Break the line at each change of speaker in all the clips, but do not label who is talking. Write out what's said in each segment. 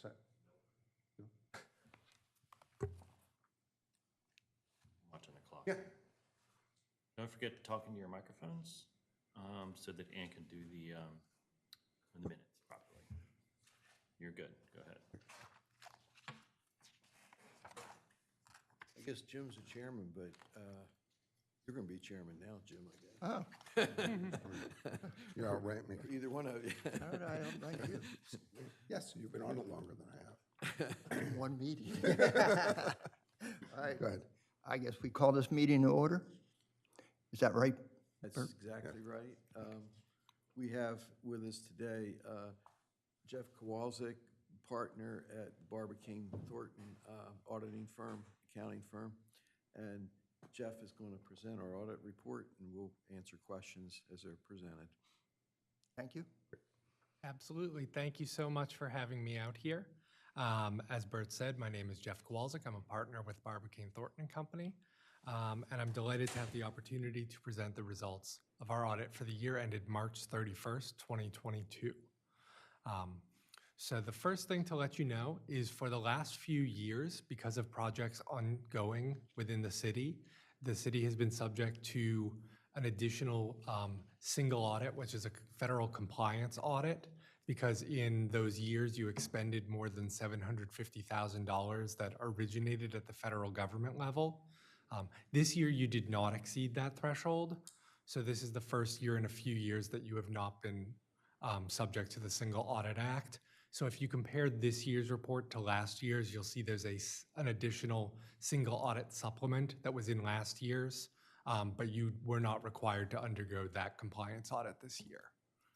set?
Watching the clock.
Yeah.
Don't forget to talk into your microphones so that Ann can do the minutes properly. You're good. Go ahead.
I guess Jim's the chairman, but you're going to be chairman now, Jim, I guess.
Oh,
You outrank me.
Either one of you.
how did I outrank you?
Yes, you've been on it longer than I have.
One meeting. All right,
Go ahead.
I guess we call this meeting to order? Is that right?
That's exactly right. We have with us today Jeff Kowalczyk, partner at Barbara-King Thornton auditing firm, accounting firm. And Jeff is going to present our audit report, and we'll answer questions as they're presented.
Thank you.
Absolutely. Thank you so much for having me out here. As Bert said, my name is Jeff Kowalczyk. I'm a partner with Barbara-King Thornton Company, and I'm delighted to have the opportunity to present the results of our audit for the year ended March 31st, 2022. So the first thing to let you know is for the last few years, because of projects ongoing within the city has been subject to an additional single audit, which is a federal compliance audit, because in those years you expended more than $750,000 that originated at the federal government level. This year you did not exceed that threshold, so this is the first year in a few years that you have not been subject to the Single Audit Act. So if you compare this year's report to last year's, you'll see there's an additional single audit supplement that was in last year's, but you were not required to undergo that compliance audit this year.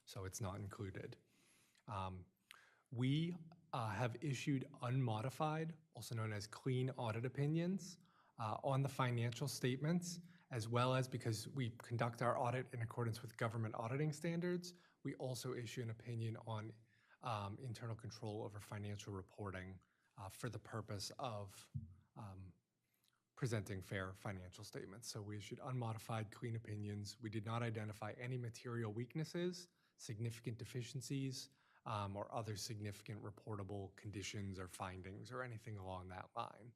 So it's not included. We have issued unmodified, also known as clean audit opinions on the financial statements, as well as because we conduct our audit in accordance with government auditing standards, we also issue an opinion on internal control over financial reporting for the purpose of presenting fair financial statements. So we issued unmodified clean opinions. We did not identify any material weaknesses, significant deficiencies, or other significant reportable conditions or findings or anything along that line.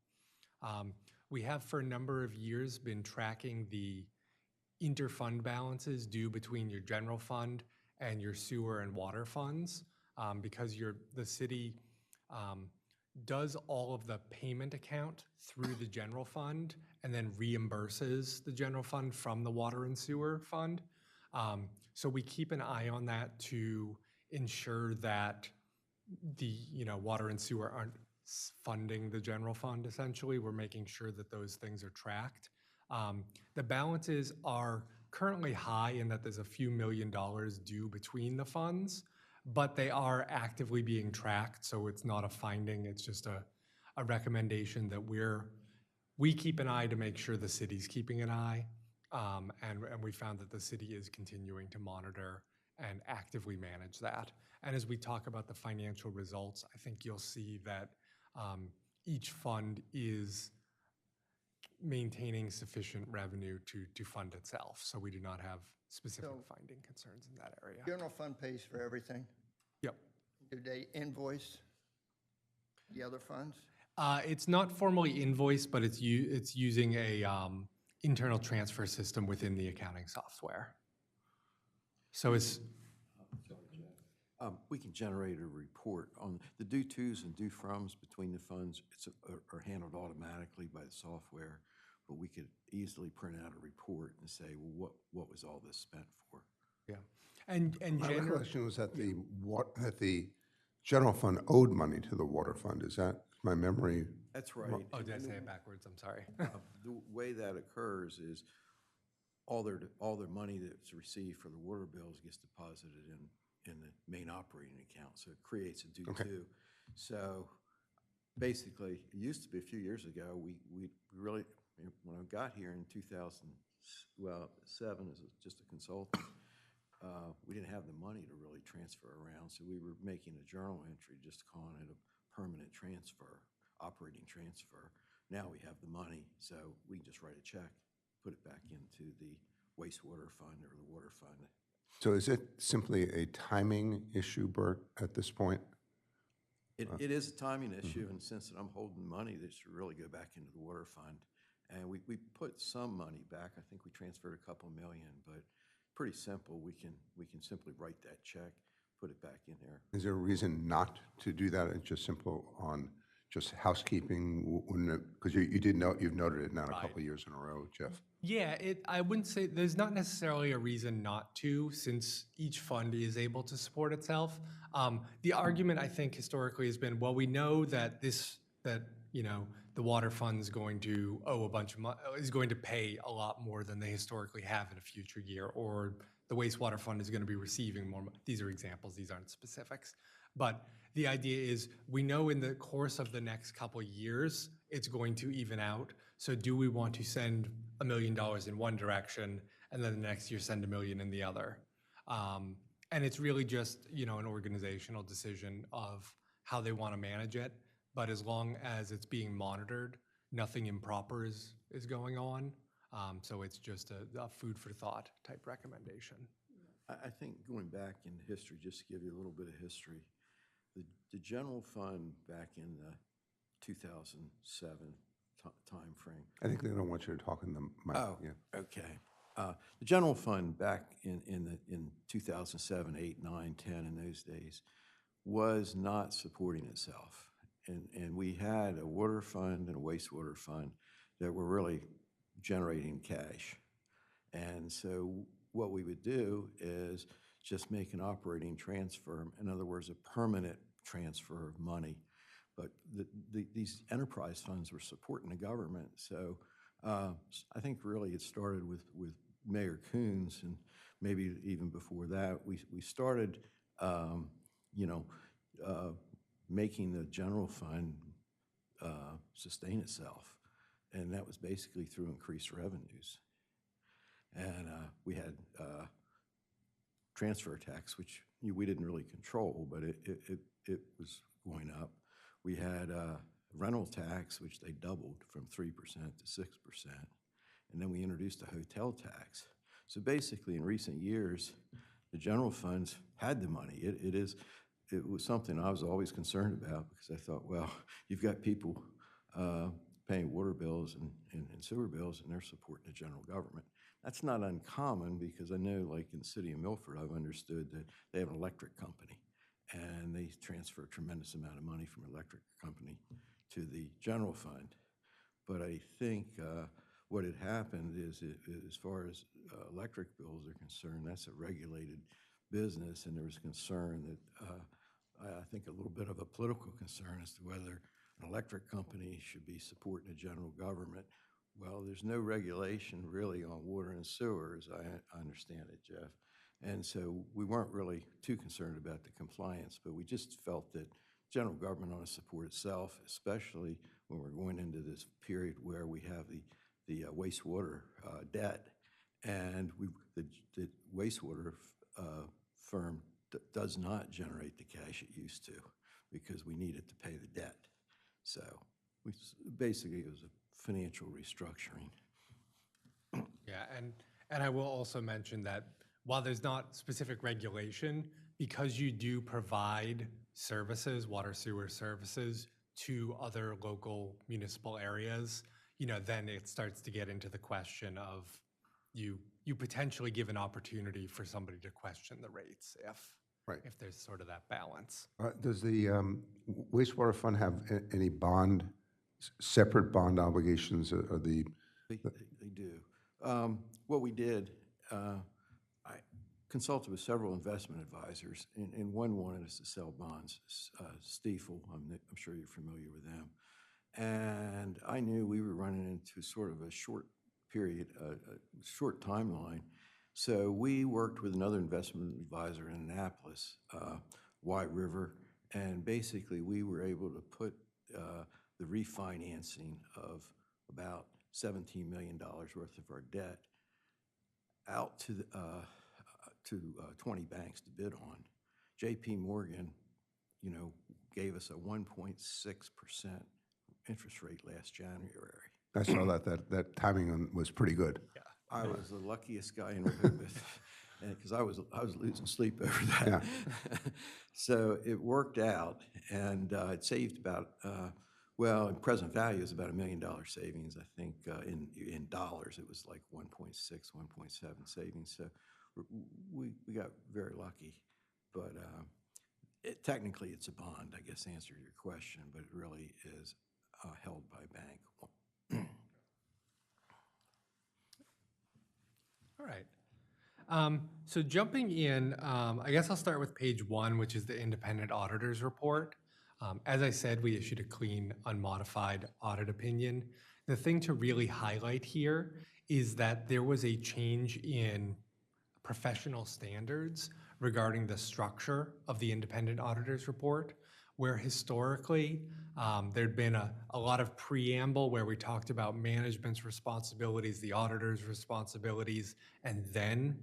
We have for a number of years been tracking the interfund balances due between your general fund and your sewer and water funds. Because the city does all of the payment account through the general fund and then reimburses the general fund from the water and sewer fund. So we keep an eye on that to ensure that the water and sewer aren't funding the general fund, essentially. We're making sure that those things are tracked. The balances are currently high in that there's a few $1 million due between the funds, but they are actively being tracked, so it's not a finding, it's just a recommendation that we keep an eye to make sure the city's keeping an eye, and we found that the city is continuing to monitor and actively manage that. And as we talk about the financial results, I think you'll see that each fund is maintaining sufficient revenue to fund itself, so we do not have specific finding concerns in that area.
General fund pays for everything.
Yep.
Do they invoice the other funds?
It's not formally invoiced, but it's using a internal transfer system within the accounting software. So it's
We can generate a report on the due tos and due froms between the funds. Are handled automatically by the software, but we could easily print out a report and say, well, what was all this spent for?
yeah, and
My recollection was that the general fund owed money to the water fund. Is that my memory?
That's right.
oh, did I say it backwards? I'm sorry.
The way that occurs is all their money that's received for the water bills gets deposited in the main operating account, so it creates a due to. So basically, it used to be a few years ago, we really, when I got here in 2007 as just a consultant, we didn't have the money to really transfer around, so we were making a journal entry, just calling it a permanent transfer, operating transfer. Now we have the money, so we can just write a check, put it back into the wastewater fund or the water fund.
So is it simply a timing issue, Bert, at this point?
It is a timing issue, and since I'm holding money, that should really go back into the water fund. And we put some money back. I think we transferred a couple million, but pretty simple. We can simply write that check, put it back in there.
Is there a reason not to do that? It's just simple on just housekeeping, because you did note, you've noted it now a couple of years in a row, Jeff.
Yeah, I wouldn't say, there's not necessarily a reason not to, since each fund is able to support itself. The argument, I think, historically has been, well, we know that the water fund is going to owe a bunch of money, is going to pay a lot more than they historically have in a future year, or the wastewater fund is going to be receiving more. These are examples, these aren't specifics. But the idea is, we know in the course of the next couple of years, it's going to even out. So do we want to send $1 million in one direction and then the next year send $1 million in the other? And it's really just, an organizational decision of how they want to manage it. But as long as it's being monitored, nothing improper is going on. So it's just a food for thought type recommendation.
I think going back in history, just to give you a little bit of history, the general fund back in the 2007 timeframe.
I think they don't want you to talk in the mic.
Oh,
Yeah.
okay. The general fund back in 2007, 8, 9, 10, in those days, was not supporting itself. And we had a water fund and a wastewater fund that were really generating cash. And so what we would do is just make an operating transfer, in other words, a permanent transfer of money. But these enterprise funds were supporting the government. So I think really it started with Mayor Coons, and maybe even before that, we started, making the general fund sustain itself. And that was basically through increased revenues. And we had transfer tax, which we didn't really control, but it was going up. We had rental tax, which they doubled from 3% to 6%. And then we introduced a hotel tax. So basically, in recent years, the general funds had the money. It was something I was always concerned about, because I thought, well, you've got people paying water bills and sewer bills, and they're supporting the general government. That's not uncommon, because I know, like in the city of Milford, I've understood that they have an electric company, and they transfer a tremendous amount of money from electric company to the general fund. But I think what had happened is, as far as electric bills are concerned, that's a regulated business, and there was concern that, I think a little bit of a political concern as to whether an electric company should be supporting the general government. Well, there's no regulation really on water and sewer, as I understand it, Jeff. And so we weren't really too concerned about the compliance, but we just felt that general government ought to support itself, especially when we're going into this period where we have the wastewater debt. And the wastewater firm does not generate the cash it used to, because we need it to pay the debt. So basically it was a financial restructuring.
Yeah, and I will also mention that while there's not specific regulation, because you do provide services, water sewer services, to other local municipal areas, then it starts to get into the question of you potentially give an opportunity for somebody to question the rates if there's sort of that balance.
Does the wastewater fund have any separate bond obligations?
They do. What we did, I consulted with several investment advisors, and one wanted us to sell bonds. Stiefel, I'm sure you're familiar with them. And I knew we were running into sort of a short period, a short timeline. So we worked with another investment advisor in Annapolis, White River, and basically we were able to put the refinancing of about $17 million worth of our debt out to 20 banks to bid on. J.P. Morgan, gave us a 1.6% interest rate last January.
I saw that timing was pretty good.
Yeah.
I was the luckiest guy in Rehoboth. because I was losing sleep over that. So it worked out, and it saved about, well, in present value, it's about $1 million savings. I think in dollars, it was like 1.6, 1.7 savings. So we got very lucky, but technically it's a bond, I guess, to answer your question, but it really is held by a bank.
All right. So jumping in, I guess I'll start with page 1, which is the independent auditor's report. As I said, we issued a clean, unmodified audit opinion. The thing to really highlight here is that there was a change in professional standards regarding the structure of the independent auditor's report, where historically there'd been a lot of preamble where we talked about management's responsibilities, the auditor's responsibilities, and then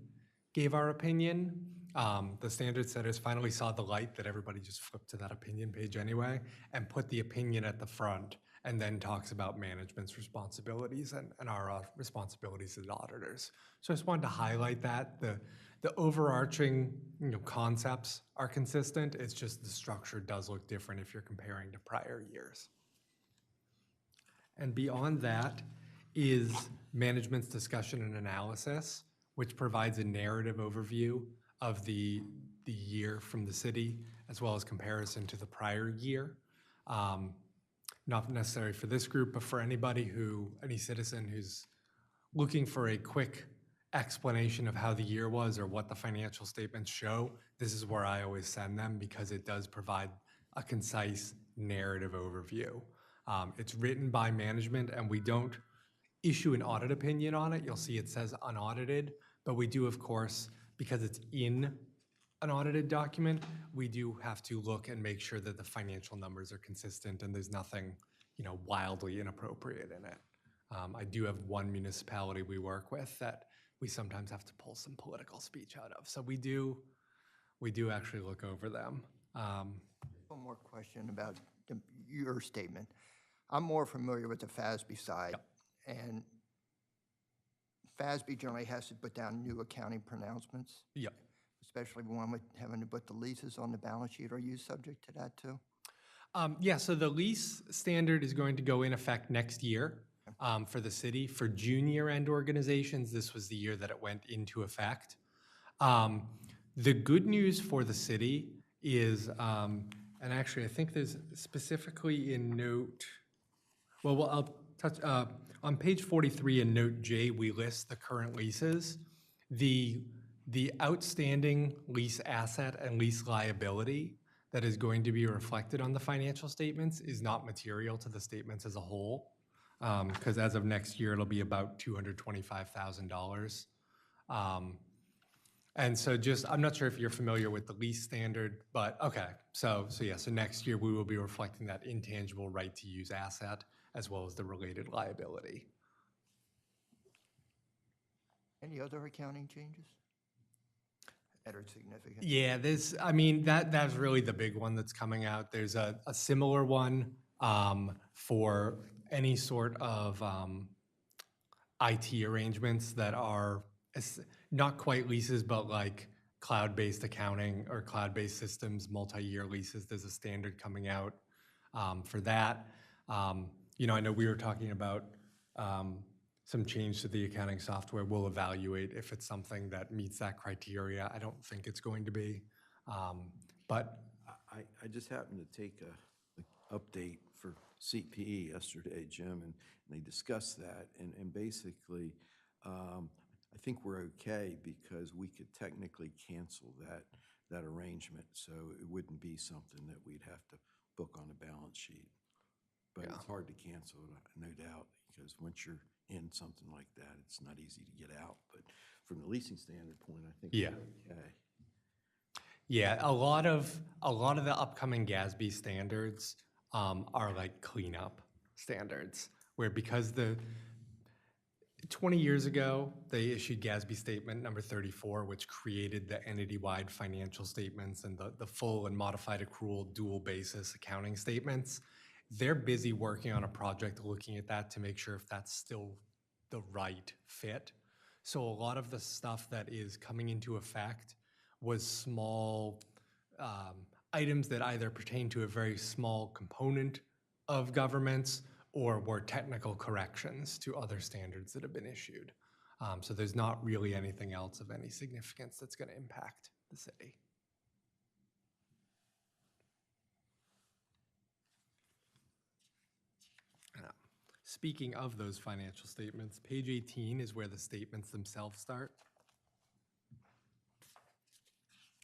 gave our opinion. The standard setters finally saw the light that everybody just flipped to that opinion page anyway and put the opinion at the front and then talks about management's responsibilities and our responsibilities as auditors. So I just wanted to highlight that. The overarching concepts are consistent. It's just the structure does look different if you're comparing to prior years. And beyond that is management's discussion and analysis, which provides a narrative overview of the year from the city, as well as comparison to the prior year. Not necessary for this group, but for any citizen who's looking for a quick explanation of how the year was or what the financial statements show, this is where I always send them because it does provide a concise narrative overview. It's written by management, and we don't issue an audit opinion on it. You'll see it says unaudited, but we do, of course, because it's in an audited document, we do have to look and make sure that the financial numbers are consistent and there's nothing, wildly inappropriate in it. I do have one municipality we work with that we sometimes have to pull some political speech out of. So we do actually look over them.
One more question about your statement. I'm more familiar with the FASB side, and FASB generally has to put down new accounting pronouncements.
Yep.
Especially one with having to put the leases on the balance sheet. Are you subject to that too?
Yeah, so the lease standard is going to go in effect next year for the city. For junior end organizations, this was the year that it went into effect. The good news for the city is, and actually I think there's specifically in note, well I'll touch, on page 43 in note J, we list the current leases. The outstanding lease asset and lease liability that is going to be reflected on the financial statements is not material to the statements as a whole, because as of next year, it'll be about $225,000. And so I'm not sure if you're familiar with the lease standard, but okay. So next year we will be reflecting that intangible right to use asset as well as the related liability.
Any other accounting changes that are significant?
Yeah, that's really the big one that's coming out. There's a similar one for any sort of IT arrangements that are not quite leases, but like cloud-based accounting or cloud-based systems, multi-year leases. There's a standard coming out for that. I know we were talking about some change to the accounting software. We'll evaluate if it's something that meets that criteria. I don't think it's going to be, but
I just happened to take a update for CPE yesterday, Jim, and they discussed that, and basically, I think we're okay because we could technically cancel that arrangement, so it wouldn't be something that we'd have to book on the balance sheet. But it's hard to cancel, no doubt, because once you're in something like that, it's not easy to get out. But from the leasing standard point, I think we're okay.
Yeah, a lot of the upcoming GASB standards are like cleanup standards, where because 20 years ago, they issued GASB statement number 34, which created the entity-wide financial statements and the full and modified accrual dual basis accounting statements. They're busy working on a project looking at that to make sure if that's still the right fit. So a lot of the stuff that is coming into effect was small items that either pertain to a very small component of governments or were technical corrections to other standards that have been issued. So there's not really anything else of any significance that's going to impact the city. Speaking of those financial statements, page 18 is where the statements themselves start.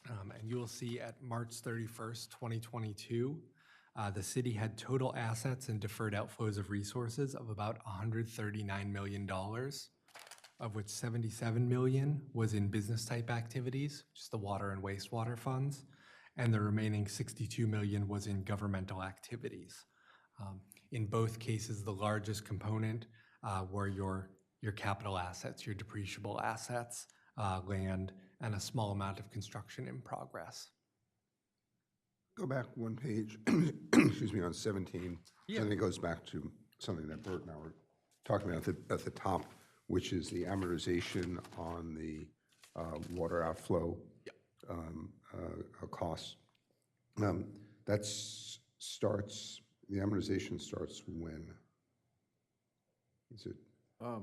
And you will see at March 31st, 2022, the city had total assets and deferred outflows of resources of about $139 million, of which $77 million was in business type activities, just the water and wastewater funds, and the remaining $62 million was in governmental activities. In both cases, the largest component were your capital assets, your depreciable assets, land, and a small amount of construction in progress.
Go back one page, excuse me, on 17.
Yeah.
And it goes back to something that Bert and I were talking about at the top, which is the amortization on the water outflow costs. That starts, the amortization starts when? Is it? I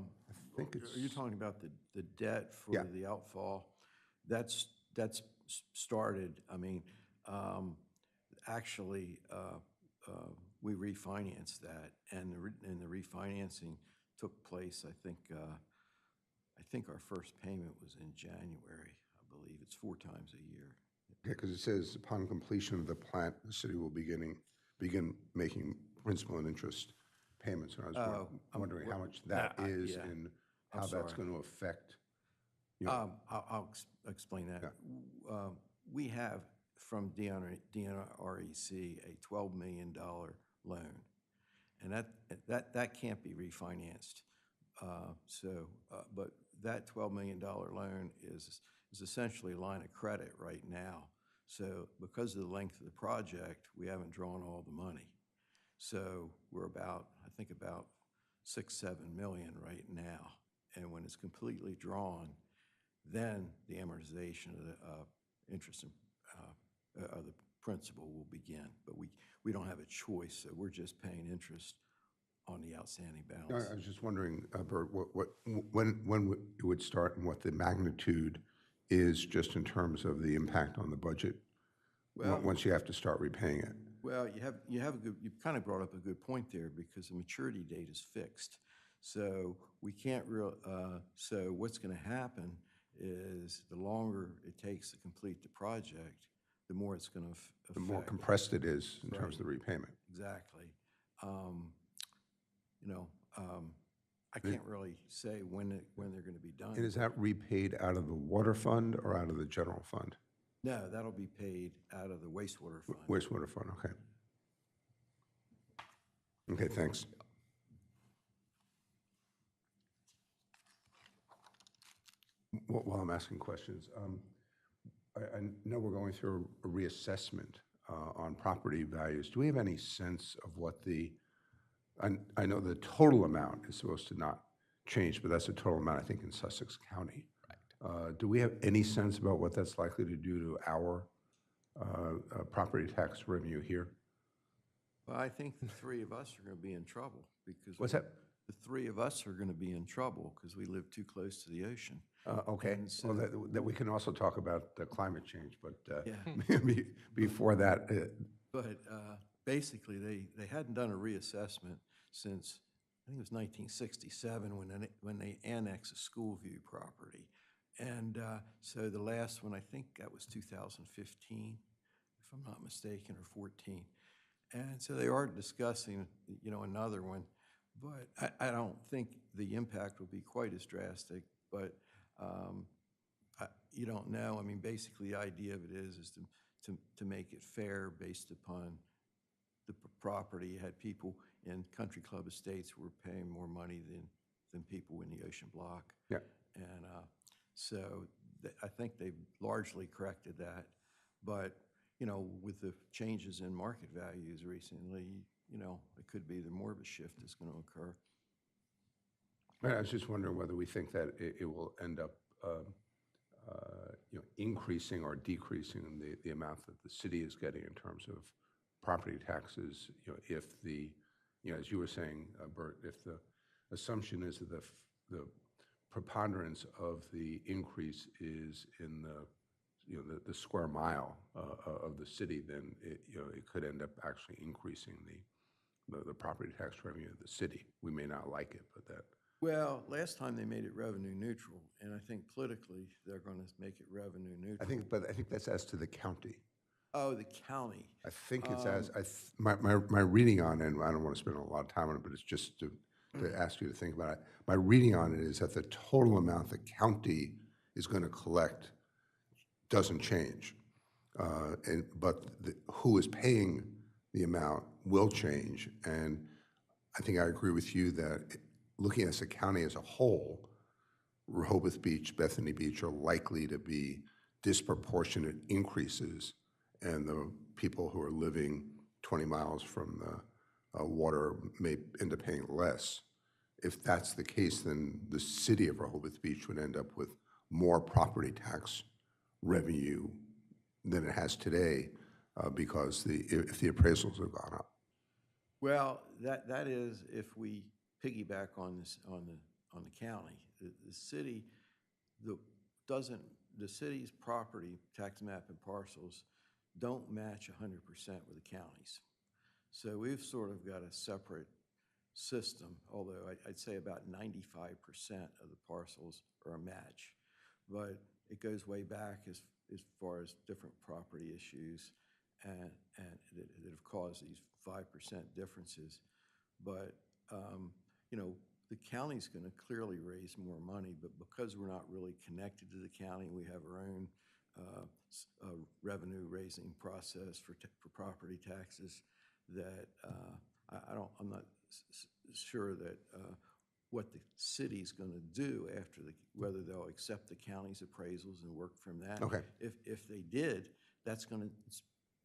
think it's.
Are you talking about the debt for
Yeah.
the outfall? That's started, I mean, actually, we refinanced that, and the refinancing took place, I think our first payment was in January, I believe. It's 4 times a year.
Yeah, because it says upon completion of the plant, the city will begin making principal and interest payments. And I was wondering how much that is
yeah.
and
I'm
how that's
sorry.
going to affect, you know.
I'll explain that. We have from DNREC a $12 million loan, and that can't be refinanced. But that $12 million loan is essentially a line of credit right now. So because of the length of the project, we haven't drawn all the money. So we're about, I think about 6-7 million right now. And when it's completely drawn, then the amortization of the interest and of the principal will begin. But we don't have a choice, so we're just paying interest on the outstanding balance.
I was just wondering, Bert, when it would start and what the magnitude is just in terms of the impact on the budget once you have to start repaying it.
Well, you kind of brought up a good point there, because the maturity date is fixed. So we can't so what's going to happen is the longer it takes to complete the project, the more it's going to affect.
The more compressed it is in terms of the repayment.
Exactly. I can't really say when they're going to be done.
And is that repaid out of the water fund or out of the general fund?
No, that'll be paid out of the wastewater fund.
Wastewater fund, okay. Okay, thanks. While I'm asking questions, I know we're going through a reassessment on property values. Do we have any sense of what I know the total amount is supposed to not change, but that's the total amount, I think, in Sussex County. Right. Do we have any sense about what that's likely to do to our property tax revenue here?
Well, I think the 3 of us are going to be in trouble because.
What's that?
The 3 of us are going to be in trouble because we live too close to the ocean.
Okay,
So,
well, that we can also talk about climate change, but
Yeah.
before that.
But basically, they hadn't done a reassessment since, I think it was 1967 when they annexed a Schoolview property. And so the last one, I think that was 2015, if I'm not mistaken, or 14. And so they are discussing, another one. But I don't think the impact will be quite as drastic, but you don't know. I mean, basically the idea of it is to make it fair based upon the property. You had people in country club estates who were paying more money than people in the ocean block.
Yeah.
And so I think they've largely corrected that. But, with the changes in market values recently, it could be that more of a shift is going to occur.
I was just wondering whether we think that it will end up, increasing or decreasing the amount that the city is getting in terms of property taxes, if the, as you were saying, Bert, if the assumption is that the preponderance of the increase is in the square mile of the city, then it could end up actually increasing the property tax revenue of the city. We may not like it, but that.
Well, last time they made it revenue neutral, and I think politically they're going to make it revenue neutral.
I think that's as to the county.
Oh, the county.
I think it's my reading on it, and I don't want to spend a lot of time on it, but it's just to ask you to think about it. My reading on it is that the total amount the county is going to collect doesn't change. But who is paying the amount will change. And I think I agree with you that looking at the county as a whole, Rehoboth Beach, Bethany Beach are likely to be disproportionate increases, and the people who are living 20 miles from the water may end up paying less. If that's the case, then the city of Rehoboth Beach would end up with more property tax revenue than it has today because if the appraisals have gone up. Well,
That is if we piggyback on this on the county. The city the city's property tax map and parcels don't match 100% with the county's. So we've sort of got a separate system, although I'd say about 95% of the parcels are a match. But it goes way back as far as different property issues and that have caused these 5% differences. But, the county's going to clearly raise more money, but because we're not really connected to the county, we have our own revenue raising process for property taxes that I'm not sure that what the city's going to do after whether they'll accept the county's appraisals and work from that.
Okay.
If they did, that's going to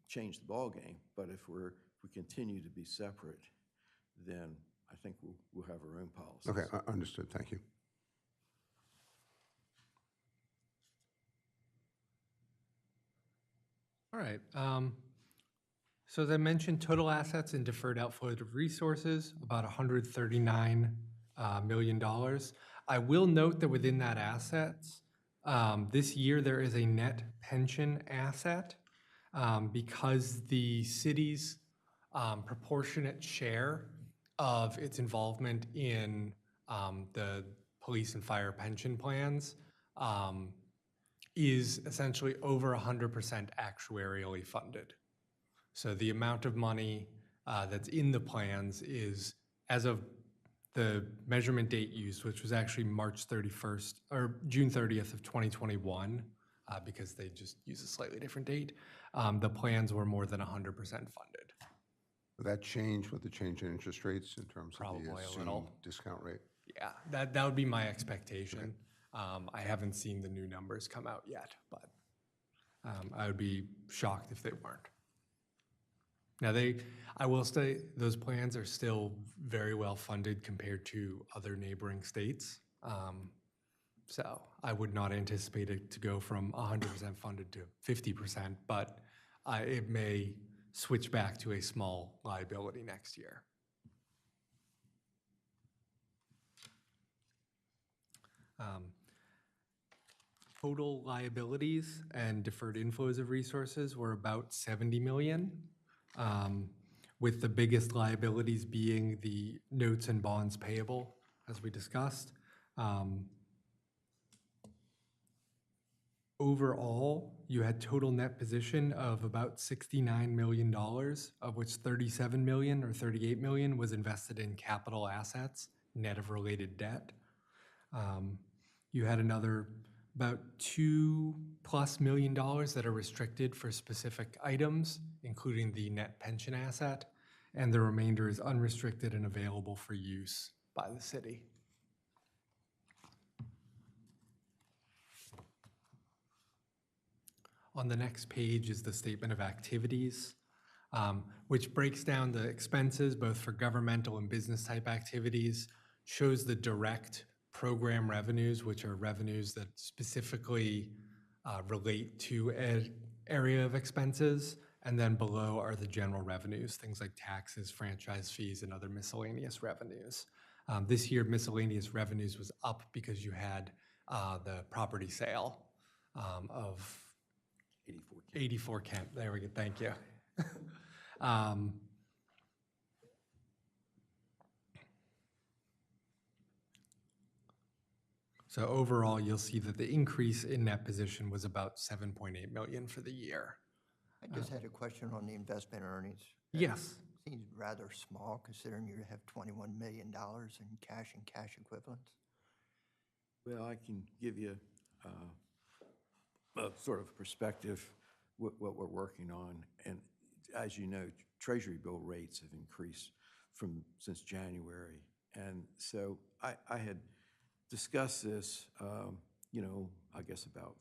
change the ballgame. But if we continue to be separate, then I think we'll have our own policies.
Okay, understood. Thank you.
All right. So as I mentioned, total assets and deferred outflow of resources, about $139 million. I will note that within that assets, this year there is a net pension asset because the city's proportionate share of its involvement in the police and fire pension plans is essentially over 100% actuarially funded. So the amount of money that's in the plans is, as of the measurement date used, which was actually March 31st or June 30th of 2021, because they just use a slightly different date, the plans were more than 100% funded.
Will that change with the change in interest rates in terms of
Probably
the
a
assumed
little.
discount rate?
Yeah, that would be my expectation. I haven't seen the new numbers come out yet, but I would be shocked if they weren't. Now, I will say those plans are still very well funded compared to other neighboring states. So I would not anticipate it to go from 100% funded to 50%, but it may switch back to a small liability next year. Total liabilities and deferred inflows of resources were about 70 million, with the biggest liabilities being the notes and bonds payable, as we discussed. Overall, you had total net position of about $69 million, of which 37 million or 38 million was invested in capital assets, net of related debt. You had another about $2+ million that are restricted for specific items, including the net pension asset, and the remainder is unrestricted and available for use by the city. On the next page is the statement of activities, which breaks down the expenses both for governmental and business type activities shows the direct program revenues, which are revenues that specifically relate to an area of expenses. And then below are the general revenues, things like taxes, franchise fees, and other miscellaneous revenues. This year, miscellaneous revenues was up because you had the property sale of 84 Kent. There we go. Thank you. So overall, you'll see that the increase in net position was about 7.8 million for the year.
I just had a question on the investment earnings.
Yes.
Seems rather small considering you have $21 million in cash and cash equivalents.
Well, I can give you a sort of perspective what we're working on. And as you know, Treasury bill rates have increased since January. And so I had discussed this, I guess about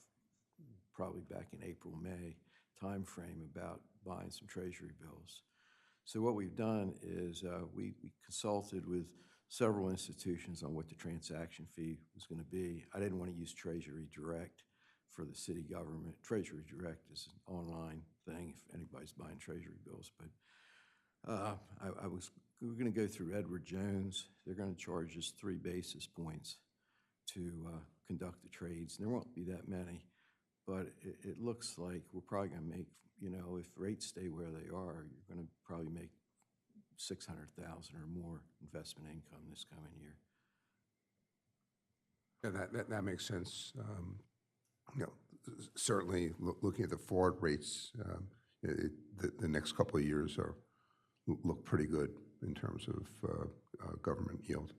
probably back in April, May timeframe about buying some Treasury bills. So what we've done is we consulted with several institutions on what the transaction fee was going to be. I didn't want to use Treasury Direct for the city government. Treasury Direct is an online thing if anybody's buying Treasury bills. But we were going to go through Edward Jones. They're going to charge us 3 basis points to conduct the trades. And there won't be that many, but it looks like we're probably going to make, if rates stay where they are, you're going to probably make $600,000 or more investment income this coming year.
Yeah, that makes sense. Certainly looking at the forward rates, the next couple of years look pretty good in terms of government yield.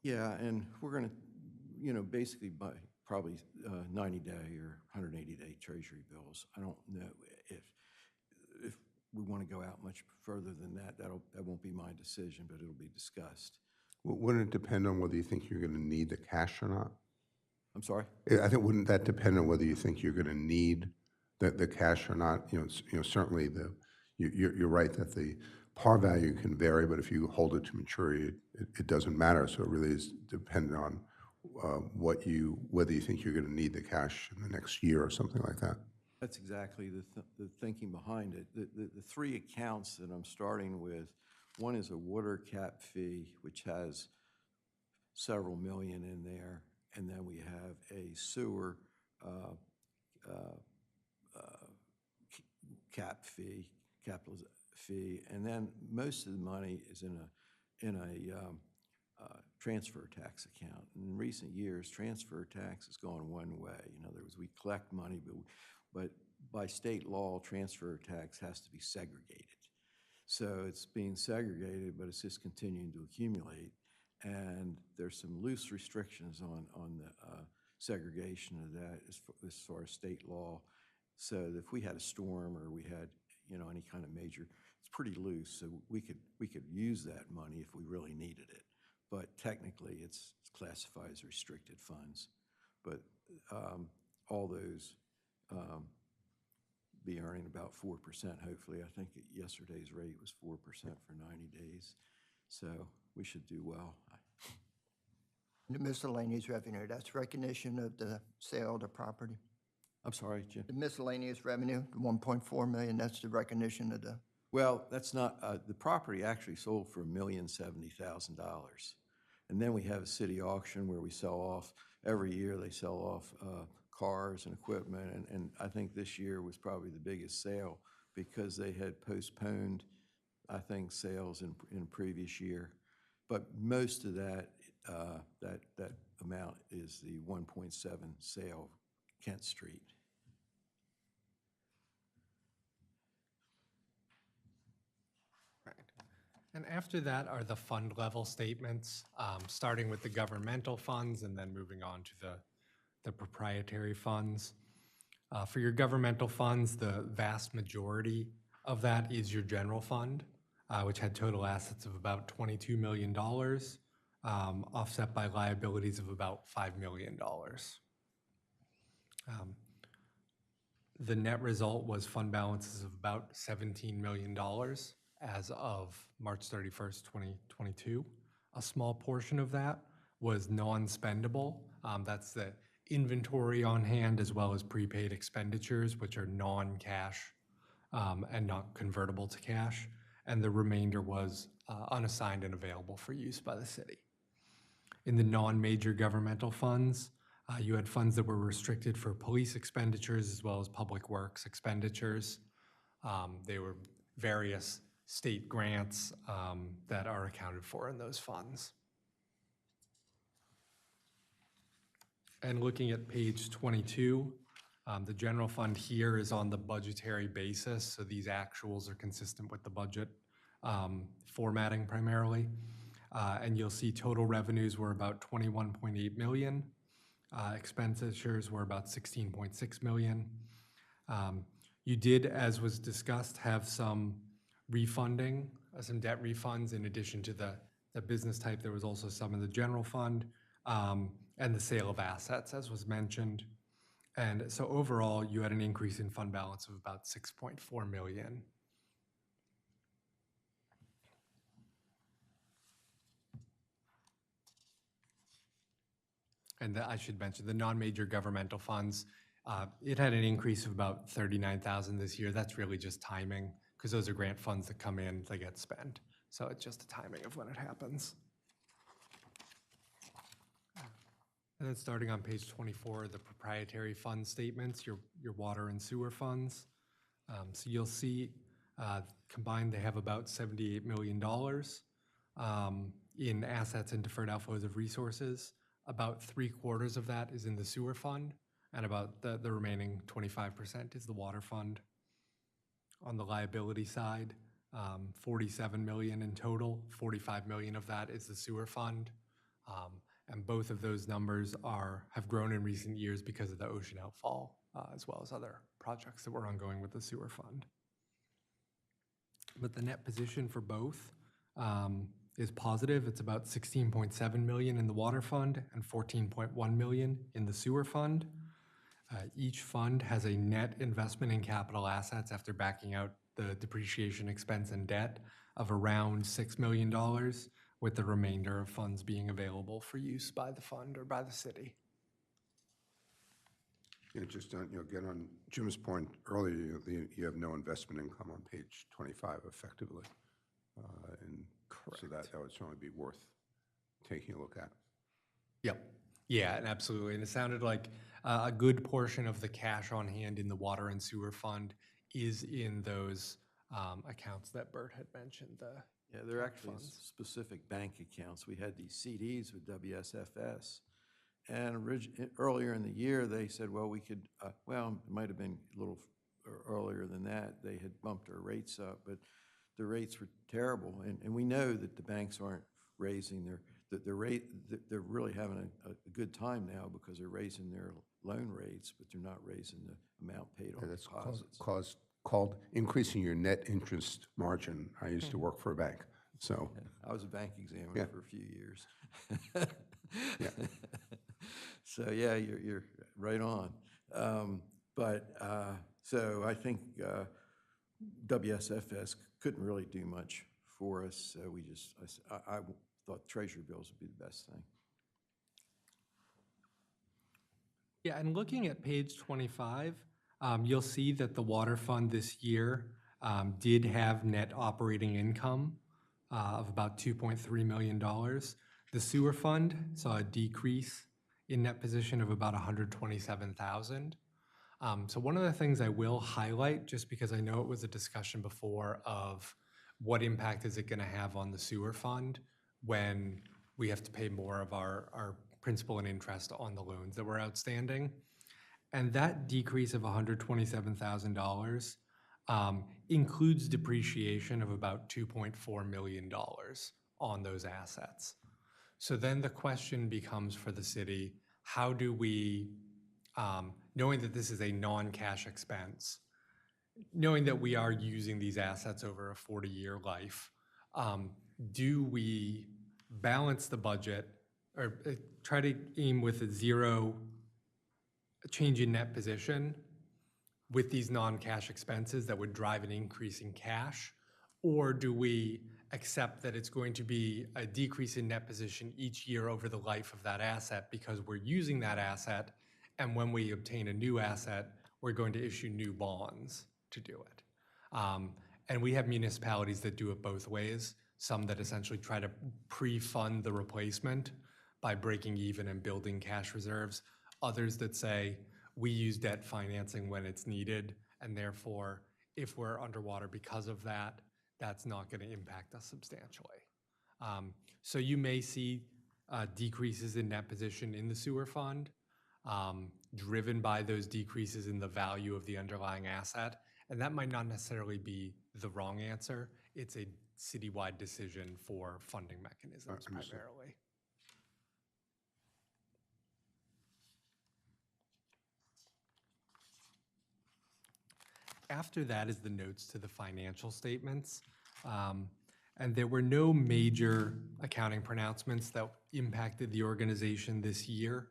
Yeah, and we're going to, basically buy probably 90-day or 180-day Treasury bills. I don't know if we want to go out much further than that. That won't be my decision, but it'll be discussed.
Wouldn't it depend on whether you think you're going to need the cash or not?
I'm sorry?
I think, wouldn't that depend on whether you think you're going to need the cash or not? Certainly you're right that the par value can vary, but if you hold it to maturity, it doesn't matter. So it really is dependent on whether you think you're going to need the cash in the next year or something like that.
That's exactly the thinking behind it. The 3 accounts that I'm starting with, one is a water cap fee, which has several million in there, and then we have a sewer cap fee, capital fee, and then most of the money is in a transfer tax account. In recent years, transfer tax has gone one way. In other words, we collect money, but by state law, transfer tax has to be segregated. So it's being segregated, but it's just continuing to accumulate. And there's some loose restrictions on the segregation of that as far as state law. So if we had a storm or we had any kind of major, it's pretty loose. So we could use that money if we really needed it. But technically, it's classified as restricted funds. But all those be earning about 4%, hopefully. I think yesterday's rate was 4% for 90 days. So we should do well.
The miscellaneous revenue, that's recognition of the sale of the property?
I'm sorry, Jim.
The miscellaneous revenue, the 1.4 million, that's the recognition of the...
Well, that's not, the property actually sold for $1,070,000. And then we have a city auction where we sell off, every year they sell off cars and equipment. And I think this year was probably the biggest sale because they had postponed, I think, sales in previous year. But most of that amount is the 1.7 sale Kent Street.
Right. And after that are the fund level statements, starting with the governmental funds and then moving on to the proprietary funds. For your governmental funds, the vast majority of that is your general fund, which had total assets of about $22 million, offset by liabilities of about $5 million. The net result was fund balances of about $17 million as of March 31st, 2022. A small portion of that was non-spendable. That's the inventory on hand as well as prepaid expenditures, which are non-cash and not convertible to cash. And the remainder was unassigned and available for use by the city. In the non-major governmental funds, you had funds that were restricted for police expenditures as well as public works expenditures. They were various state grants that are accounted for in those funds. And looking at page 22, the general fund here is on the budgetary basis, so these actuals are consistent with the budget formatting primarily. And you'll see total revenues were about 21.8 million. Expenditures were about 16.6 million. You did, as was discussed, have some refunding, some debt refunds in addition to the business type. There was also some in the general fund and the sale of assets, as was mentioned. And so overall, you had an increase in fund balance of about 6.4 million. And I should mention the non-major governmental funds, it had an increase of about 39,000 this year. That's really just timing because those are grant funds that come in, they get spent. So it's just the timing of when it happens. And then starting on page 24, the proprietary fund statements, your water and sewer funds. So you'll see combined they have about $78 million in assets and deferred outflows of resources. About 3/4 of that is in the sewer fund, and about the remaining 25% is the water fund. On the liability side, 47 million in total, 45 million of that is the sewer fund. And both of those numbers have grown in recent years because of the ocean outfall, as well as other projects that were ongoing with the sewer fund. But the net position for both is positive. It's about 16.7 million in the water fund and 14.1 million in the sewer fund. Each fund has a net investment in capital assets after backing out the depreciation expense and debt of around $6 million, with the remainder of funds being available for use by the fund or by the city.
Yeah, just on, again, on Jim's point earlier, you have no investment income on page 25 effectively. And
Correct.
So that would certainly be worth taking a look at.
Yep. Yeah, and absolutely. And it sounded like a good portion of the cash on hand in the water and sewer fund is in those accounts that Bert had mentioned.
Yeah, they're
Correct
actually
funds.
specific bank accounts. We had these CDs with WSFS. And earlier in the year, they said, well, we could, well, it might have been a little earlier than that. They had bumped our rates up, but the rates were terrible. And we know that the banks aren't raising their rate. They're really having a good time now because they're raising their loan rates, but they're not raising the amount paid on
That's
deposits.
called increasing your net interest margin. I used to work for a bank, so.
I was a bank examiner
Yeah.
for a few years.
Yeah.
So yeah, you're right on. So I think WSFS couldn't really do much for us. So I thought treasury bills would be the best thing.
Yeah, and looking at page 25, you'll see that the water fund this year did have net operating income of about $2.3 million. The sewer fund saw a decrease in net position of about 127,000. So one of the things I will highlight, just because I know it was a discussion before of what impact is it going to have on the sewer fund when we have to pay more of our principal and interest on the loans that were outstanding. And that decrease of $127,000 includes depreciation of about $2.4 million on those assets. So then the question becomes for the city, how do we, knowing that this is a non-cash expense, knowing that we are using these assets over a 40-year life, do we balance the budget or try to aim with a zero change in net position with these non-cash expenses that would drive an increase in cash? Or do we except that it's going to be a decrease in net position each year over the life of that asset because we're using that asset, and when we obtain a new asset, we're going to issue new bonds to do it. And we have municipalities that do it both ways, some that essentially try to pre-fund the replacement by breaking even and building cash reserves, others that say, we use debt financing when it's needed, and therefore, if we're underwater because of that, that's not going to impact us substantially. So you may see decreases in net position in the sewer fund, driven by those decreases in the value of the underlying asset. And that might not necessarily be the wrong answer. It's a citywide decision for funding mechanisms primarily. After that is the notes to the financial statements. And there were no major accounting pronouncements that impacted the organization this year.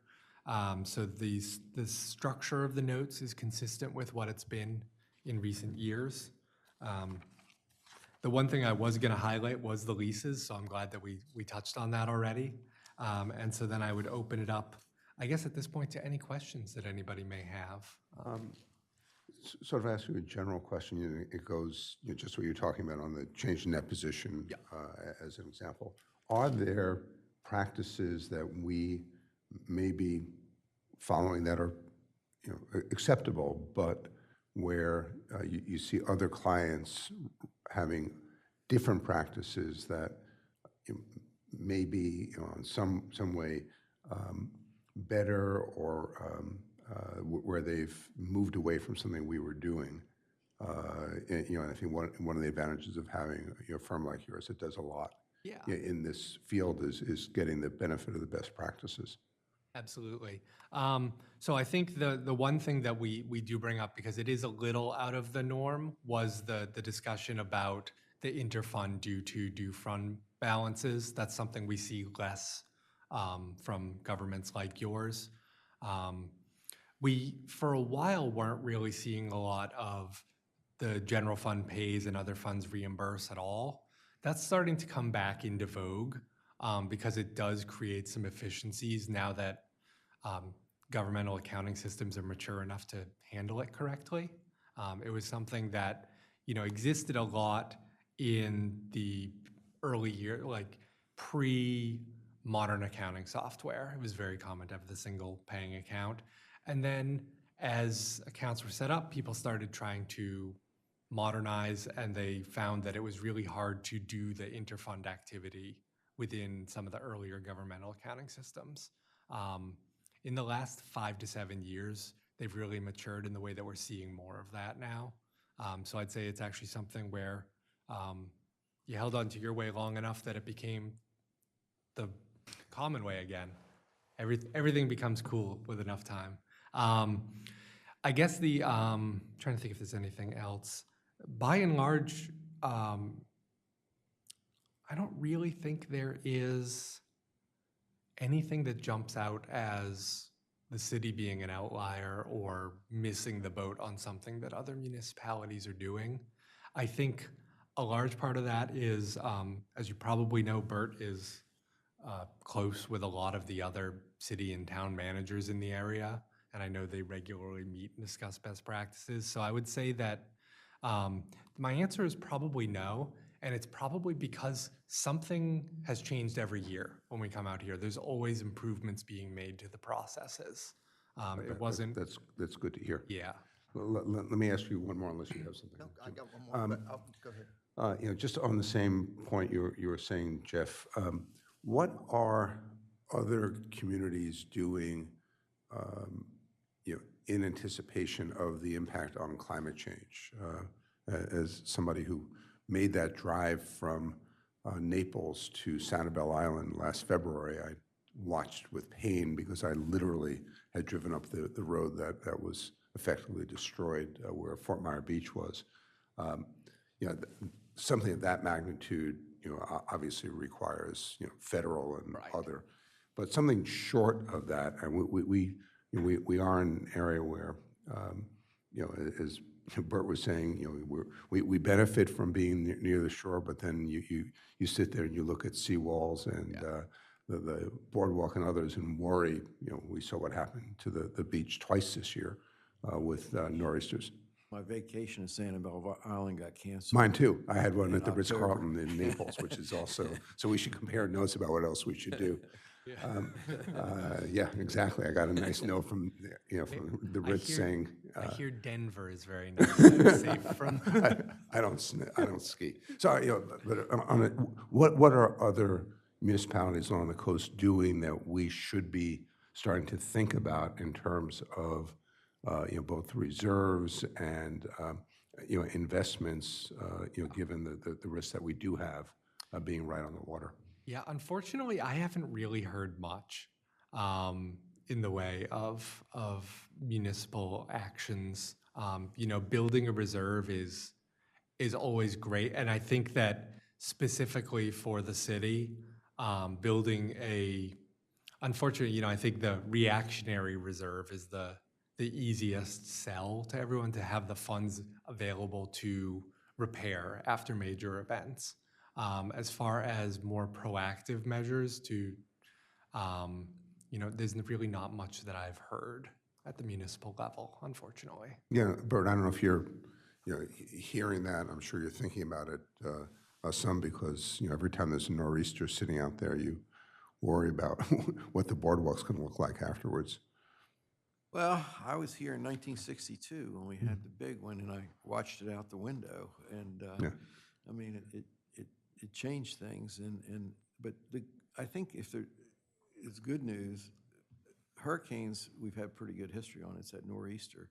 So the structure of the notes is consistent with what it's been in recent years. The one thing I was going to highlight was the leases, so I'm glad that we touched on that already. And so then I would open it up, I guess at this point, to any questions that anybody may have.
Sort of ask you a general question. It goes, just what you're talking about on the change in net position as an example. Are there practices that we may be following that are acceptable, but where you see other clients having different practices that may be in some way better or where they've moved away from something we were doing. And I think one of the advantages of having a firm like yours that does a lot in this field is getting the benefit of the best practices.
Absolutely. So I think the one thing that we do bring up, because it is a little out of the norm, was the discussion about the interfund due to due fund balances. That's something we see less from governments like yours. We, for a while, weren't really seeing a lot of the general fund pays and other funds reimburse at all. That's starting to come back into vogue because it does create some efficiencies now that governmental accounting systems are mature enough to handle it correctly. It was something that existed a lot in the early year, like pre-modern accounting software. It was very common to have the single paying account. And then as accounts were set up, people started trying to modernize, and they found that it was really hard to do the interfund activity within some of the earlier governmental accounting systems. In the last 5 to 7 years, they've really matured in the way that we're seeing more of that now. So I'd say it's actually something where you held on to your way long enough that it became the common way again. Everything becomes cool with enough time. I guess trying to think if there's anything else. By and large, I don't really think there is anything that jumps out as the city being an outlier or missing the boat on something that other municipalities are doing. I think a large part of that is, as you probably know, Bert is close with a lot of the other city and town managers in the area, and I know they regularly meet and discuss best practices. So I would say that my answer is probably no, and it's probably because something has changed every year when we come out here. There's always improvements being made to the processes. It wasn't...
That's good to hear.
Yeah.
Well, let me ask you one more, unless you have something.
No, I got one more, but go ahead.
Just on the same point you were saying, Jeff, what are other communities doing in anticipation of the impact on climate change? As somebody who made that drive from Naples to Sanibel Island last February, I watched with pain because I literally had driven up the road that was effectively destroyed where Fort Myers Beach was. Something of that magnitude, obviously requires federal and other, but something short of that, and we are in an area where, as Bert was saying, we benefit from being near the shore, but then you sit there and you look at seawalls and the boardwalk and others and worry. We saw what happened to the beach twice this year with nor'easters.
My vacation in Sanibel Island got canceled.
Mine too. I had one
In
at the
October.
Ritz-Carlton in Naples, which is also, so we should compare notes about what else we should do. Yeah, exactly. I got a nice note from, from the Ritz saying.
I hear Denver is very nice and safe from.
I don't ski. So, but what are other municipalities along the coast doing that we should be starting to think about in terms of, both reserves and, investments, given the risks that we do have being right on the water?
Yeah, unfortunately, I haven't really heard much in the way of municipal actions. Building a reserve is always great, and I think that specifically for the city, unfortunately, I think the reactionary reserve is the easiest sell to everyone, to have the funds available to repair after major events. As far as more proactive measures there's really not much that I've heard at the municipal level, unfortunately.
Yeah, Bert, I don't know if you're hearing that. I'm sure you're thinking about it some, because every time there's a nor'easter sitting out there, you worry about what the boardwalk's going to look like afterwards.
Well, I was here in 1962 when we had the big one, and I watched it out the window, and I mean, it changed things, but I think it's good news. Hurricanes, we've had pretty good history on. It's that nor'easter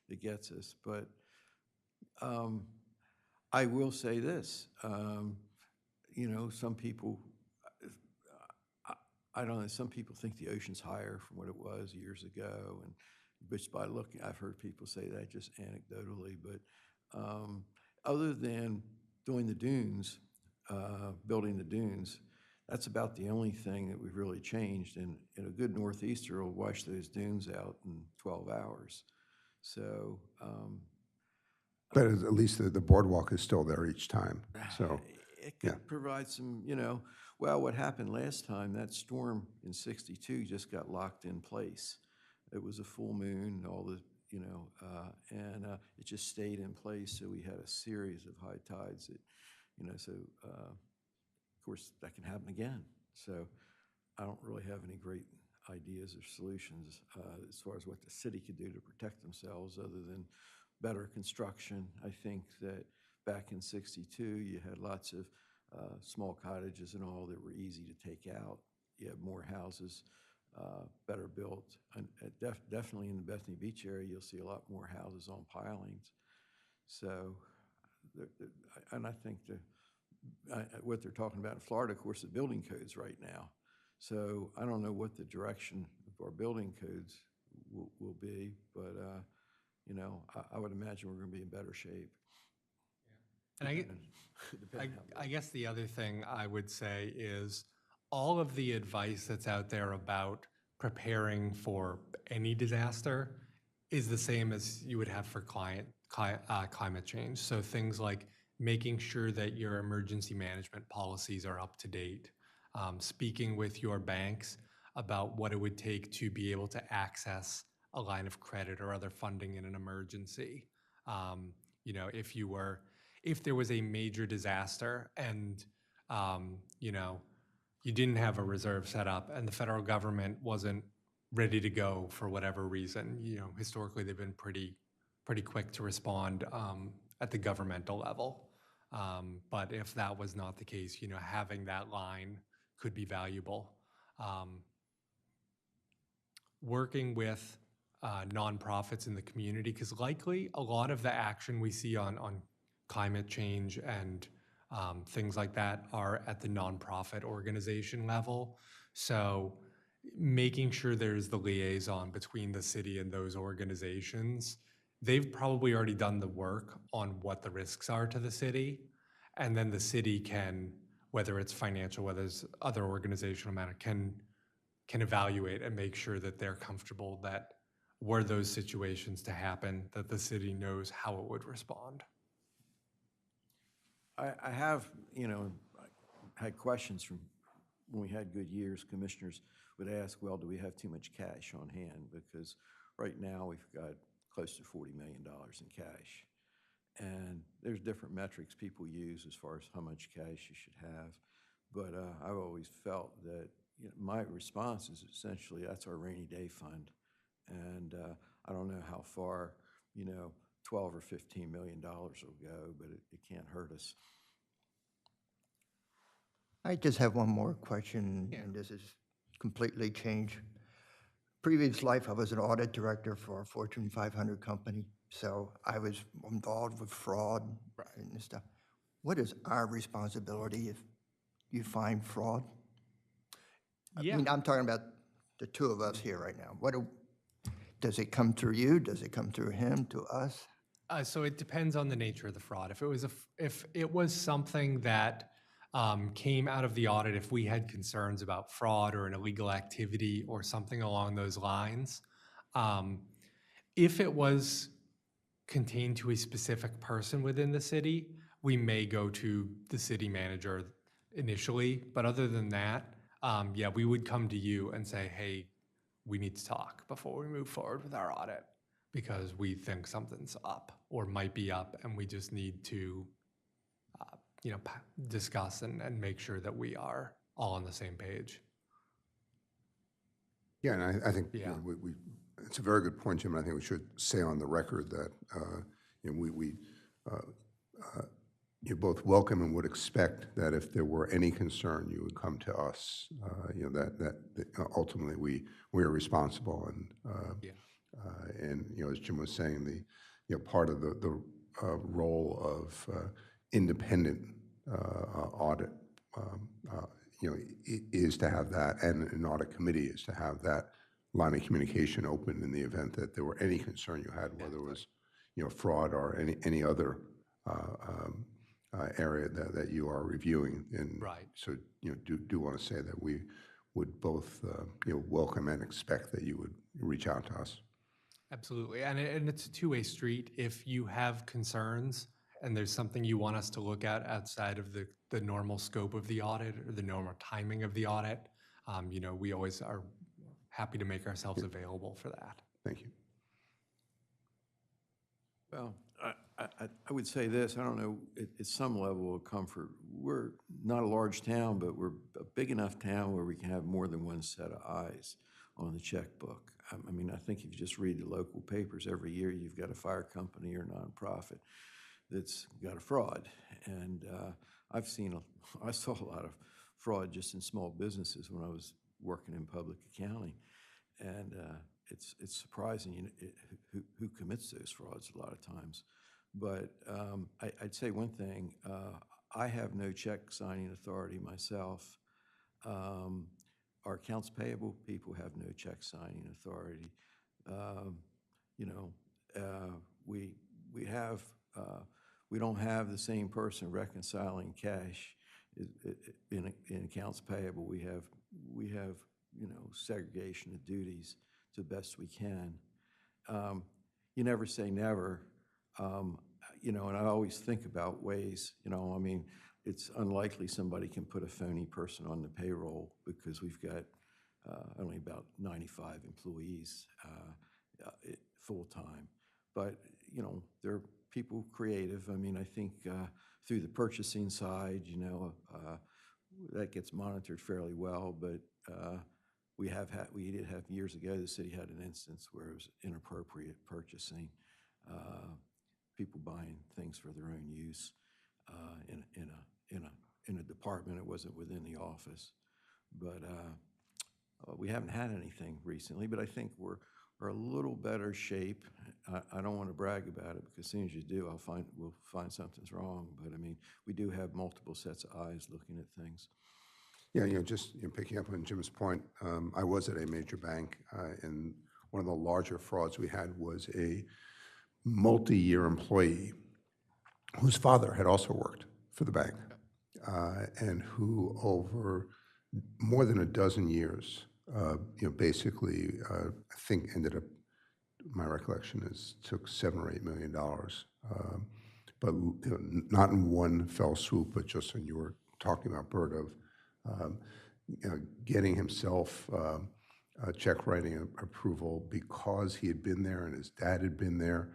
that gets us, but I will say this, some people, I don't know, some people think the ocean's higher from what it was years ago, and which by looking, I've heard people say that just anecdotally, but other than doing the dunes, building the dunes, that's about the only thing that we've really changed, and a good northeaster will wash those dunes out in 12 hours. So,
But at least the boardwalk is still there each time, so.
it could provide some, well, what happened last time, that storm in 62 just got locked in place. It was a full moon, and it just stayed in place, so we had a series of high tides that, of course, that can happen again. So I don't really have any great ideas or solutions as far as what the city could do to protect themselves other than better construction. I think that back in 62, you had lots of small cottages and all that were easy to take out. You have more houses, better built. And definitely in the Bethany Beach area, you'll see a lot more houses on pilings. So, and I think what they're talking about in Florida, of course, the building codes right now. So I don't know what the direction of our building codes will be, but I would imagine we're going to be in better shape.
And I guess the other thing I would say is all of the advice that's out there about preparing for any disaster is the same as you would have for climate change. So things like making sure that your emergency management policies are up to date, speaking with your banks about what it would take to be able to access a line of credit or other funding in an emergency. If there was a major disaster and you didn't have a reserve set up and the federal government wasn't ready to go for whatever reason, historically they've been pretty quick to respond at the governmental level. But if that was not the case, having that line could be valuable. Working with nonprofits in the community, because likely a lot of the action we see on climate change and things like that are at the nonprofit organization level. So making sure there's the liaison between the city and those organizations. They've probably already done the work on what the risks are to the city, and then the city can, whether it's financial, whether it's other organizational matter, can evaluate and make sure that they're comfortable that were those situations to happen, that the city knows how it would respond.
I have, had questions from, when we had good years, commissioners would ask, well, do we have too much cash on hand? Because right now, we've got close to $40 million in cash. And there's different metrics people use as far as how much cash you should have. But I've always felt that, my response is essentially that's our rainy day fund. And I don't know how far, 12 or $15 million will go, but it can't hurt us.
I just have one more question, and this is completely changed. Previous life, I was an audit director for a Fortune 500 company, so I was involved with fraud and stuff. What is our responsibility if you find fraud?
Yeah.
I mean, I'm talking about the two of us here right now. Does it come through you? Does it come through him, to us?
So it depends on the nature of the fraud. If it was something that came out of the audit, if we had concerns about fraud or an illegal activity or something along those lines, if it was contained to a specific person within the city, we may go to the city manager initially. But other than that, yeah, we would come to you and say, hey, we need to talk before we move forward with our audit because we think something's up or might be up, and we just need to, discuss and make sure that we are all on the same page.
Yeah, and I think
Yeah.
it's a very good point, Jim. And I think we should say on the record that you both welcome and would expect that if there were any concern, you would come to us. That ultimately we are responsible, and as Jim was saying, part of the role of independent audit, is to have that, and an audit committee is to have that line of communication open in the event that there were any concern you had, whether it was fraud or any other area that you are reviewing. And so do want to say that we would both welcome and expect that you would reach out to us.
Absolutely, and it's a two-way street. If you have concerns and there's something you want us to look at outside of the normal scope of the audit or the normal timing of the audit, we always are happy to make ourselves available for that.
Thank you.
Well, I would say this, I don't know, it's some level of comfort. We're not a large town, but we're a big enough town where we can have more than one set of eyes on the checkbook. I mean, I think if you just read the local papers, every year you've got a fire company or nonprofit that's got a fraud. And I saw a lot of fraud just in small businesses when I was working in public accounting. And it's surprising who commits those frauds a lot of times. But I'd say one thing, I have no check signing authority myself. Our accounts payable people have no check signing authority. We don't have the same person reconciling cash in accounts payable. We have segregation of duties to the best we can. You never say never, and I always think about ways, I mean, it's unlikely somebody can put a phony person on the payroll because we've got only about 95 employees full-time. But, there are people creative. I mean, I think through the purchasing side, that gets monitored fairly well. But we did have years ago, the city had an instance where it was inappropriate purchasing, people buying things for their own use in a department. It wasn't within the office. But we haven't had anything recently, but I think we're a little better shape. I don't want to brag about it because as soon as you do, we'll find something's wrong. But I mean, we do have multiple sets of eyes looking at things.
Yeah, just picking up on Jim's point, I was at a major bank, and one of the larger frauds we had was a multi-year employee whose father had also worked for the bank, and who over more than a dozen years, basically, I think ended up my recollection is, took $7 or $8 million. But not in one fell swoop, but just when you were talking about Bert, of getting himself a check writing approval because he had been there and his dad had been there.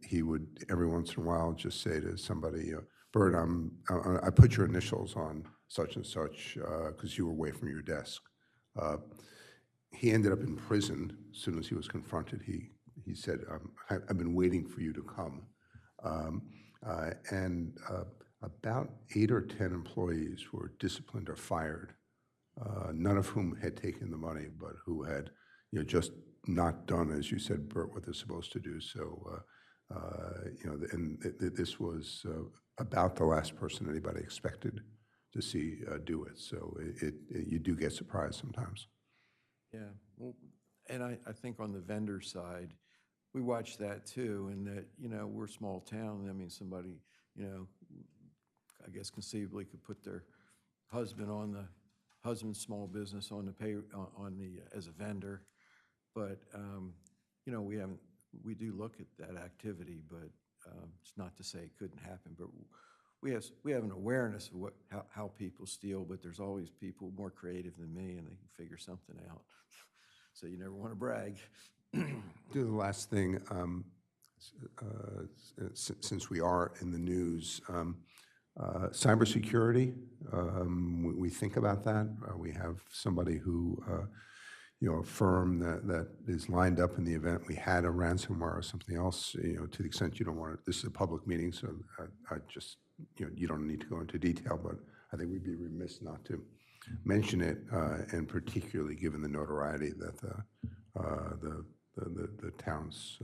He would every once in a while just say to somebody, Bert, I put your initials on such and such because you were away from your desk. He ended up in prison as soon as he was confronted. He said, I've been waiting for you to come. About 8 or 10 employees were disciplined or fired, none of whom had taken the money, but who had, just not done, as you said, Bert, what they're supposed to do. So, this was about the last person anybody expected to see do it. So you do get surprised sometimes.
Yeah, well, and I think on the vendor side, we watch that too, and that, we're a small town. I mean, somebody, I guess conceivably could put their husband's small business on the as a vendor. But, we do look at that activity, but it's not to say it couldn't happen. But we have an awareness of how people steal, but there's always people more creative than me, and they can figure something out. So you never want to brag.
Do the last thing, since we are in the news, cybersecurity, we think about that. We have somebody who, a firm that is lined up in the event we had a ransomware or something else, to the extent you don't want to, this is a public meeting, so I just, you don't need to go into detail, but I think we'd be remiss not to mention it, and particularly given the notoriety that the town's,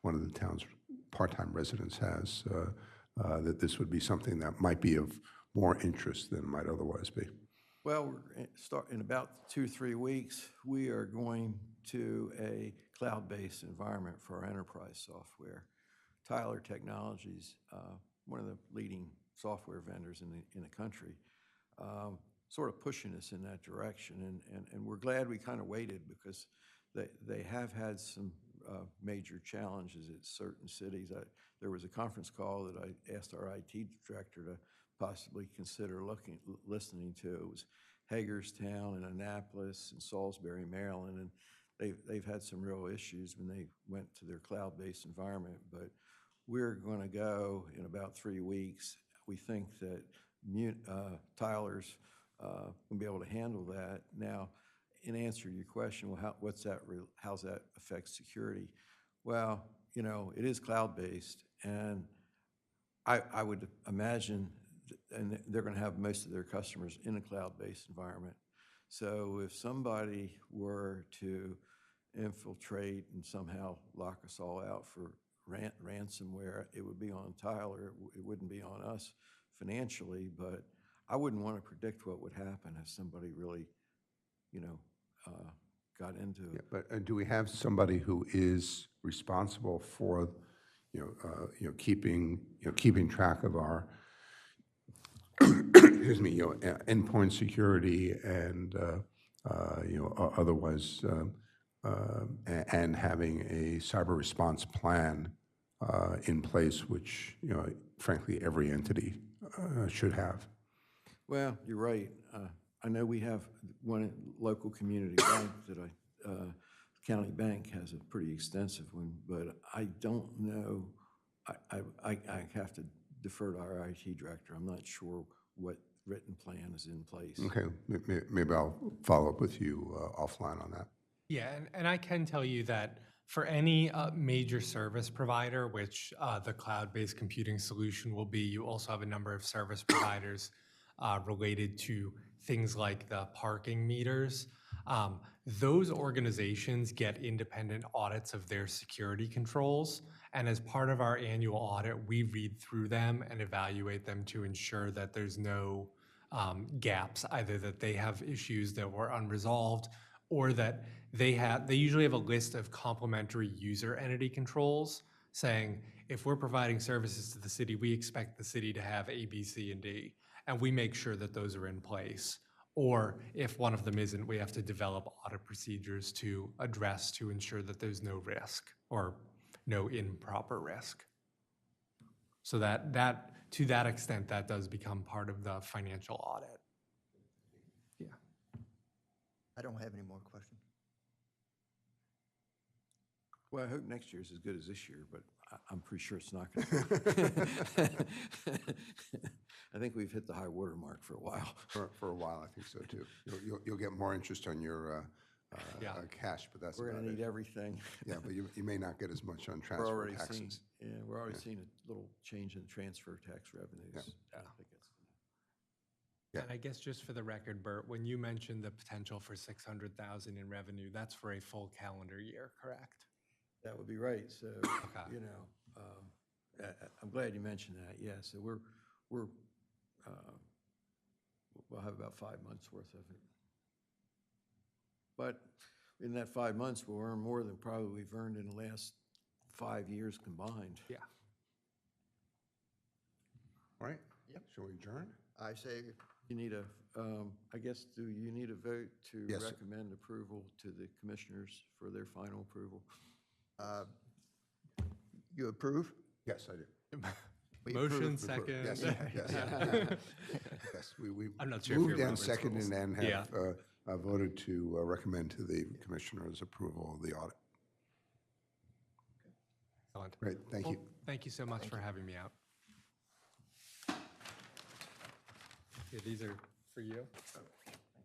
one of the town's part-time residents has, that this would be something that might be of more interest than it might otherwise be.
Well, in about 2-3 weeks, we are going to a cloud-based environment for our enterprise software. Tyler Technologies, one of the leading software vendors in the country, sort of pushing us in that direction, and we're glad we kind of waited, because they have had some major challenges at certain cities. There was a conference call that I asked our IT director to possibly consider listening to. It was Hagerstown and Annapolis and Salisbury, Maryland, and they've had some real issues when they went to their cloud-based environment. But we're going to go in about 3 weeks. We think that Tyler's going to be able to handle that. Now, in answer to your question, well, how's that affect security? Well, it is cloud-based, and I would imagine, and they're going to have most of their customers in a cloud-based environment. So if somebody were to infiltrate and somehow lock us all out for ransomware, it would be on Tyler. It wouldn't be on us financially, but I wouldn't want to predict what would happen if somebody really, got into it.
Yeah, but do we have somebody who is responsible for, keeping track of our, excuse me, endpoint security and otherwise, and having a cyber response plan in place, which frankly every entity should have.
Well, you're right. I know we have one local community bank that county bank has a pretty extensive one, but I don't know. I have to defer to our IT director. I'm not sure what written plan is in place.
Okay, maybe I'll follow up with you offline on that.
Yeah, and I can tell you that for any major service provider, which the cloud-based computing solution will be, you also have a number of service providers related to things like the parking meters. Those organizations get independent audits of their security controls, and as part of our annual audit, we read through them and evaluate them to ensure that there's no gaps, either that they have issues that were unresolved, or that they usually have a list of complementary user entity controls saying, if we're providing services to the city, we expect the city to have A, B, C, and D, and we make sure that those are in place. Or if one of them isn't, we have to develop audit procedures to address, to ensure that there's no risk or no improper risk. So to that extent, that does become part of the financial audit. Yeah.
I don't have any more questions.
Well, I hope next year's as good as this year, but I'm pretty sure it's not going to. I think we've hit the high water mark for a while.
For a while, I think so too. You'll get more interest on your
Yeah.
cash, but that's
We're
about
going to
it.
need everything.
Yeah, but you may not get as much on
We're
transfer
already seeing,
taxes.
we're already seeing a little change in transfer tax revenues.
Yeah.
I think it's-
Yeah.
And I guess just for the record, Bert, when you mentioned the potential for 600,000 in revenue, that's for a full calendar year, correct?
That would be right. So,
Okay.
you know, I'm glad you mentioned that. Yeah, so we'll have about 5 months worth of it. But in that 5 months, we'll earn more than probably we've earned in the last 5 years combined.
Yeah.
All right?
Yep.
Shall we adjourn?
I say,
You need a, I guess, do you need a vote to
Yes.
recommend approval to the commissioners for their final approval?
you approve?
Yes, I do.
We
Motion,
approve.
second.
Yes, yes. Yes, we
I'm not sure if
moved
you're
and
Robert's
seconded
rules.
and
Yeah.
have voted to recommend to the commissioners approval of the audit.
Excellent.
Great, thank
Well,
you.
thank you so much for having me out. Yeah, these are for you.